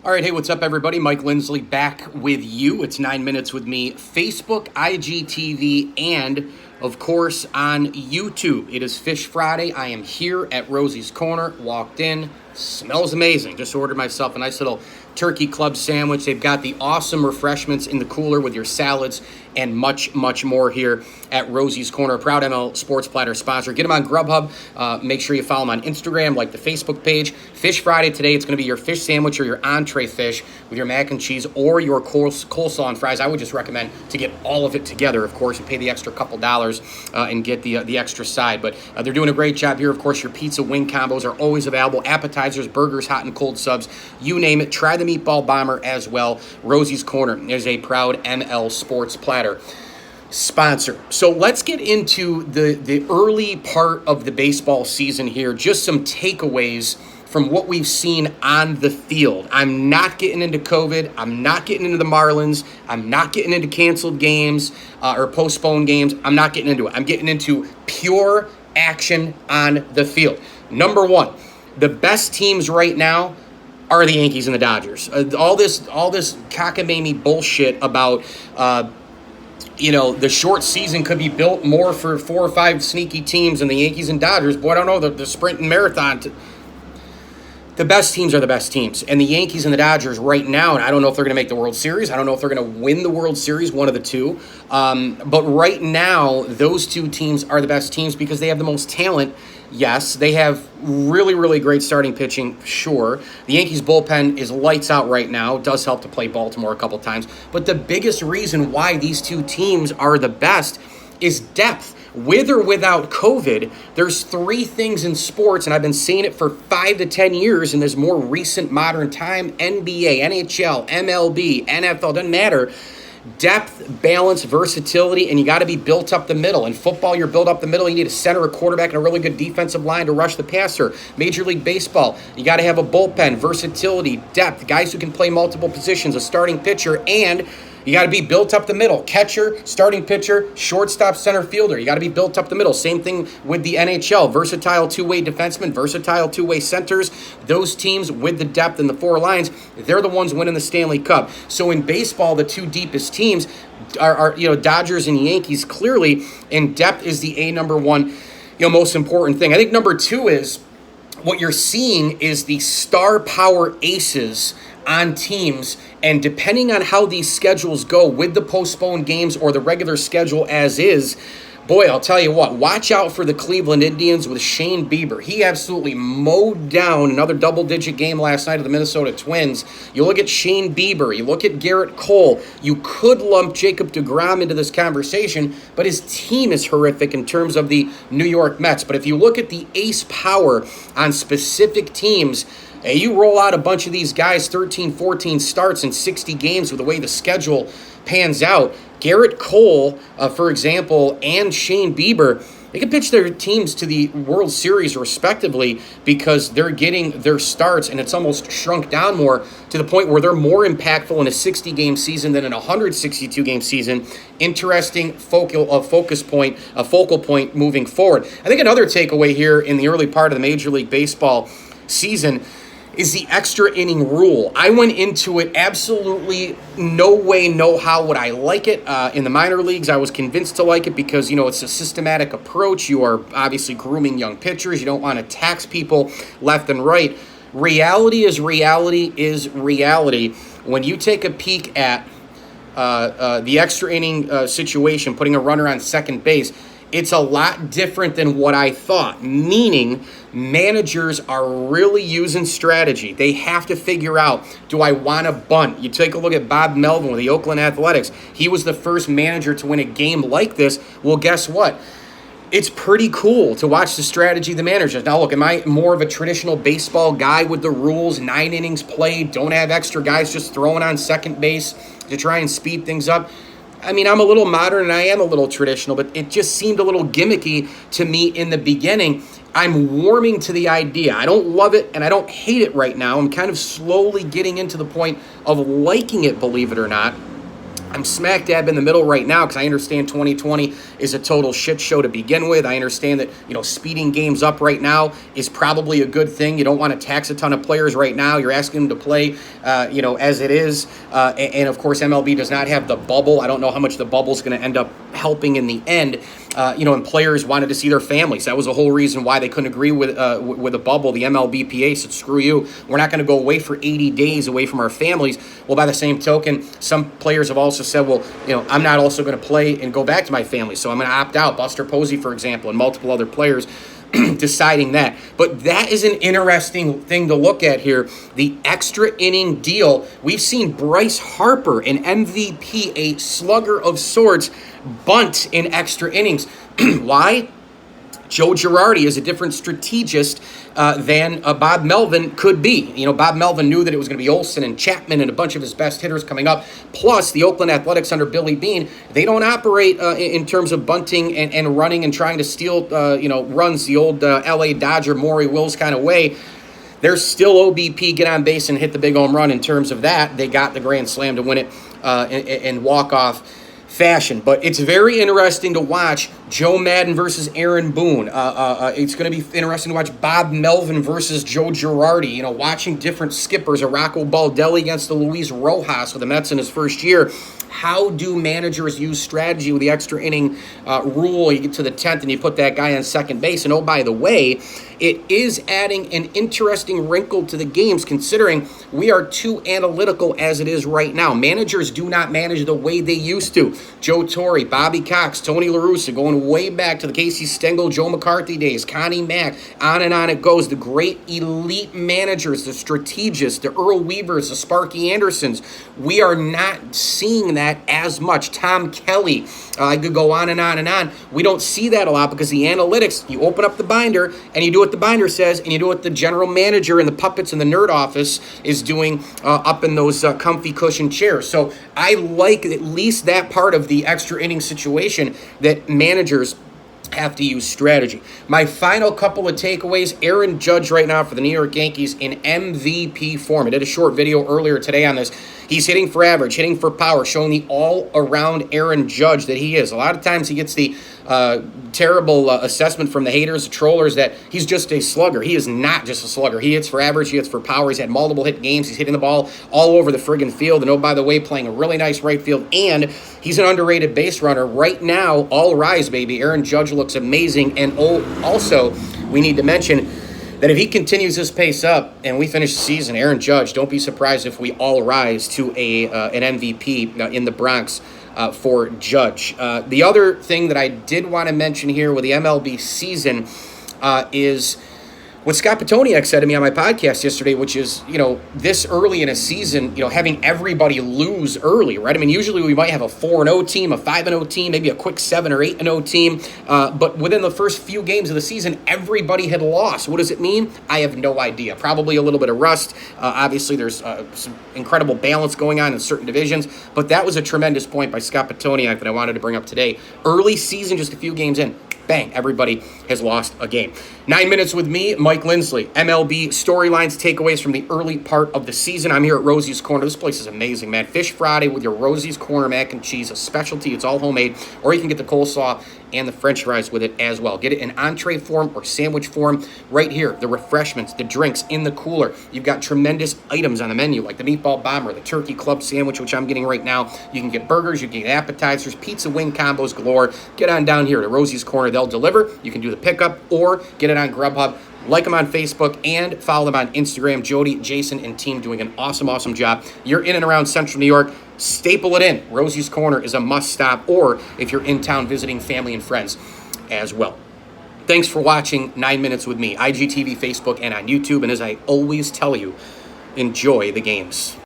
All right, hey, what's up, everybody? Mike Lindsley back with you. It's 9 Minutes with me, Facebook, IGTV, and, of course, on YouTube. It is Fish Friday. I am here at Rosie's Corner, walked in, smells amazing. Just ordered myself a nice little turkey club sandwich. They've got the awesome refreshments in the cooler with your salads and much, much more here at Rosie's Corner. Proud ML Sports Platter sponsor. Get them on Grubhub. Make sure you follow them on Instagram, like the Facebook page. Fish Friday today, it's going to be your fish sandwich or your entree fish with your mac and cheese or your coleslaw and fries. I would just recommend to get all of it together. Of course, you pay the extra couple dollars and get the extra side. But they're doing a great job here. Of course, your pizza wing combos are always available. Appetizers, burgers, hot and cold subs, you name it. Try the meatball bomber as well. Rosie's Corner is a proud ML Sports Platter sponsor. So let's get into the early part of the baseball season here. Just some takeaways from what we've seen on the field. I'm not getting into COVID. I'm not getting into the Marlins. I'm not getting into canceled games or postponed games. I'm not getting into it. I'm getting into pure action on the field. Number one, the best teams right now are the Yankees and the Dodgers. All this cockamamie bullshit about the short season could be built more for 4 or 5 sneaky teams and the Yankees and Dodgers. Boy, I don't know, the sprint and marathon. The best teams are the best teams. And the Yankees and the Dodgers right now, and I don't know if they're going to make the World Series. I don't know if they're going to win the World Series, one of the two. But right now, those two teams are the best teams because they have the most talent. Yes, they have really, really great starting pitching, sure. The Yankees bullpen is lights out right now. It does help to play Baltimore a couple times. But the biggest reason why these two teams are the best is depth. With or without COVID, there's 3 things in sports, and I've been saying it for 5 to 10 years in this more recent modern time, NBA, NHL, MLB, NFL, doesn't matter. Depth, balance, versatility, and you got to be built up the middle. In football, you're built up the middle. You need a center, a quarterback, and a really good defensive line to rush the passer. Major League Baseball, you got to have a bullpen, versatility, depth, guys who can play multiple positions, a starting pitcher, and you got to be built up the middle. Catcher, starting pitcher, shortstop, center fielder. You got to be built up the middle. Same thing with the NHL. Versatile two-way defensemen, versatile two-way centers. Those teams with the depth in the 4 lines, they're the ones winning the Stanley Cup. So in baseball, the 2 deepest teams are Dodgers and Yankees clearly, and depth is the number one, most important thing. I think number 2 is what you're seeing is the star power aces on teams, and depending on how these schedules go with the postponed games or the regular schedule as is, boy, I'll tell you what, watch out for the Cleveland Indians with Shane Bieber. He absolutely mowed down another double-digit game last night of the Minnesota Twins. You look at Shane Bieber, you look at Garrett Cole, you could lump Jacob deGrom into this conversation, but his team is horrific in terms of the New York Mets. But if you look at the ace power on specific teams, you roll out a bunch of these guys, 13, 14 starts in 60 games with the way the schedule pans out. Garrett Cole, for example, and Shane Bieber, they can pitch their teams to the World Series respectively because they're getting their starts, and it's almost shrunk down more to the point where they're more impactful in a 60-game season than in a 162-game season. Interesting focal point moving forward. I think another takeaway here in the early part of the Major League Baseball season is the extra inning rule. I went into it absolutely no way, no how would I like it. In the minor leagues, I was convinced to like it because, it's a systematic approach. You are obviously grooming young pitchers. You don't want to tax people left and right. Reality is reality is reality. When you take a peek at the extra inning situation, putting a runner on second base, it's a lot different than what I thought, meaning managers are really using strategy. They have to figure out, do I want to bunt? You take a look at Bob Melvin with the Oakland Athletics. He was the first manager to win a game like this. Well, guess what? It's pretty cool to watch the strategy of the managers. Now, look, am I more of a traditional baseball guy with the rules, 9 innings played, don't have extra guys just throwing on second base to try and speed things up? I mean, I'm a little modern and I am a little traditional, but it just seemed a little gimmicky to me in the beginning. I'm warming to the idea. I don't love it and I don't hate it right now. I'm kind of slowly getting into the point of liking it, believe it or not. I'm smack dab in the middle right now because I understand 2020 is a total shit show to begin with. I understand that, speeding games up right now is probably a good thing. You don't want to tax a ton of players right now. You're asking them to play, as it is. And of course, MLB does not have the bubble. I don't know how much the bubble's going to end up helping in the end. And players wanted to see their families. That was the whole reason why they couldn't agree with a bubble. The MLBPA said, screw you. We're not going to go away for 80 days away from our families. Well, by the same token, some players have also said, well, I'm not also going to play and go back to my family, so I'm going to opt out. Buster Posey, for example, and multiple other players deciding that. But that is an interesting thing to look at here. The extra inning deal. We've seen Bryce Harper, an MVP, a slugger of sorts, bunt in extra innings. Why? Joe Girardi is a different strategist than Bob Melvin could be. Bob Melvin knew that it was going to be Olsen and Chapman and a bunch of his best hitters coming up. Plus, the Oakland Athletics under Billy Beane, they don't operate in terms of bunting and running and trying to steal, runs the old L.A. Dodger, Maury Wills kind of way. There's still OBP, get on base and hit the big home run in terms of that. They got the grand slam to win it in walk-off fashion. But it's very interesting to watch Joe Madden versus Aaron Boone. It's going to be interesting to watch Bob Melvin versus Joe Girardi. Watching different skippers, a Rocco Baldelli against the Luis Rojas with the Mets in his first year. How do managers use strategy with the extra inning rule? You get to the 10th and you put that guy on second base. And oh, by the way, it is adding an interesting wrinkle to the games considering we are too analytical as it is right now. Managers do not manage the way they used to. Joe Torre, Bobby Cox, Tony La Russa, going way back to the Casey Stengel, Joe McCarthy days, Connie Mack, on it goes. The great elite managers, the strategists, the Earl Weavers, the Sparky Andersons. We are not seeing that as much. Tom Kelly, I could go on and on and on. We don't see that a lot because the analytics, you open up the binder and you do what the binder says and you do what the general manager and the puppets in the nerd office is doing up in those comfy cushion chairs. So I like at least that part of the extra inning situation that managers have to use strategy. My final couple of takeaways, Aaron Judge right now for the New York Yankees in MVP form. I did a short video earlier today on this. He's hitting for average, hitting for power, showing the all-around Aaron Judge that he is. A lot of times he gets the terrible assessment from the haters, the trollers, that he's just a slugger. He is not just a slugger. He hits for average, he hits for power. He's had multiple hit games. He's hitting the ball all over the friggin' field. And oh, by the way, playing a really nice right field. And he's an underrated base runner. Right now, all rise, baby. Aaron Judge looks amazing. And also, we need to mention that if he continues this pace up and we finish the season, Aaron Judge, don't be surprised if we all rise to an MVP in the Bronx for Judge. The other thing that I did want to mention here with the MLB season is what Scott Petoniak said to me on my podcast yesterday, which is, this early in a season, having everybody lose early, right? I mean, usually we might have a 4-0 team, a 5-0 team, maybe a quick 7 or 8-0 team. But within the first few games of the season, everybody had lost. What does it mean? I have no idea. Probably a little bit of rust. Obviously, there's some incredible balance going on in certain divisions. But that was a tremendous point by Scott Petoniak that I wanted to bring up today. Early season, just a few games in. Bang, everybody has lost a game. 9 minutes with me, Mike Lindsley. MLB storylines, takeaways from the early part of the season. I'm here at Rosie's Corner. This place is amazing, man. Fish Friday with your Rosie's Corner mac and cheese, a specialty. It's all homemade. Or you can get the coleslaw and the french fries with it as well. Get it in entree form or sandwich form right here. The refreshments, the drinks in the cooler. You've got tremendous items on the menu like the meatball bomber, the turkey club sandwich, which I'm getting right now. You can get burgers, you can get appetizers, pizza wing combos galore. Get on down here to Rosie's Corner. They'll deliver. You can do the pickup or get it on Grubhub. Like them on Facebook and follow them on Instagram. Jody, Jason, and team doing an awesome job. You're in and around Central New York, staple it in. Rosie's Corner is a must-stop, or if you're in town visiting family and friends as well. Thanks for watching 9 Minutes with me, IGTV, Facebook, and on YouTube. And as I always tell you, enjoy the games.